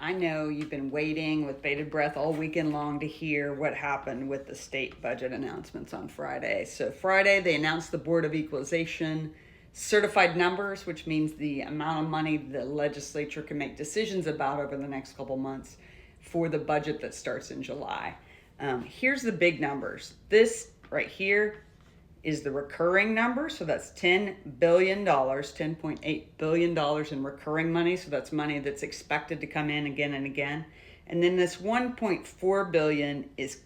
I know you've been waiting with bated breath all weekend long to hear what happened with the state budget announcements on Friday. So Friday, they announced the Board of Equalization certified numbers, which means the amount of money the legislature can make decisions about over the next couple months for the budget that starts in July. Here's the big numbers. This right here is the recurring number. So that's $10 billion, $10.8 billion in recurring money. So that's money that's expected to come in again and again. And then this $1.4 billion is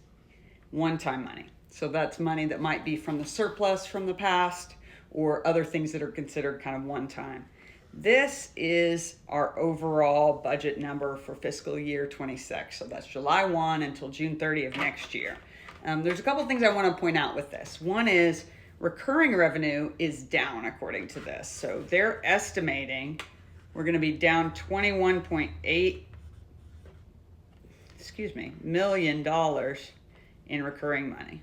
one-time money. So that's money that might be from the surplus from the past or other things that are considered kind of one-time. This is our overall budget number for fiscal year 26. So that's July 1 until June 30 of next year. There's a couple of things I want to point out with this. One is recurring revenue is down according to this. So they're estimating we're going to be down $21.8 million in recurring money.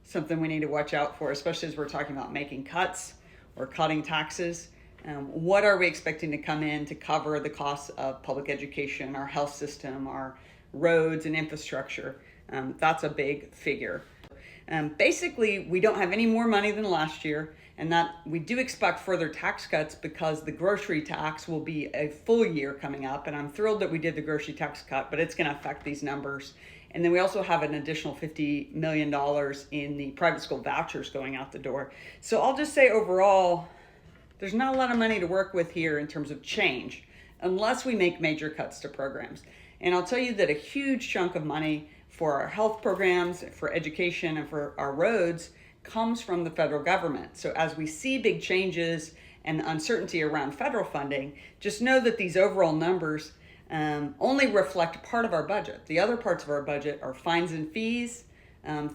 Something we need to watch out for, especially as we're talking about making cuts or cutting taxes. What are we expecting to come in to cover the costs of public education, our health system, our roads and infrastructure? That's a big figure. Basically, we don't have any more money than last year, and that we do expect further tax cuts because the grocery tax will be a full year coming up, and I'm thrilled that we did the grocery tax cut, but it's going to affect these numbers. And then we also have an additional $50 million in the private school vouchers going out the door. So I'll just say overall, there's not a lot of money to work with here in terms of change, unless we make major cuts to programs. And I'll tell you that a huge chunk of money for our health programs, for education, and for our roads comes from the federal government. So as we see big changes and uncertainty around federal funding, just know that these overall numbers only reflect part of our budget. The other parts of our budget are fines and fees,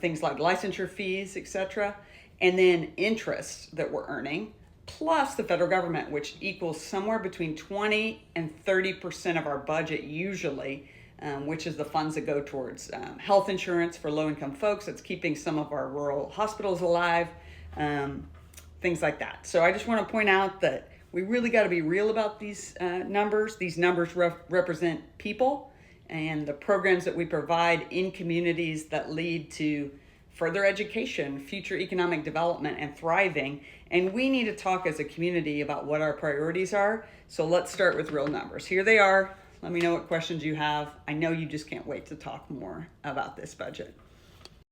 things like licensure fees, etc., and then interest that we're earning, plus the federal government, which equals somewhere between 20 and 30% of our budget usually, which is the funds that go towards health insurance for low-income folks. That's keeping some of our rural hospitals alive, things like that. So I just want to point out that we really got to be real about these numbers. These numbers represent people and the programs that we provide in communities that lead to further education, future economic development, and thriving. And we need to talk as a community about what our priorities are. So let's start with real numbers. Here they are. Let me know what questions you have. I know you just can't wait to talk more about this budget.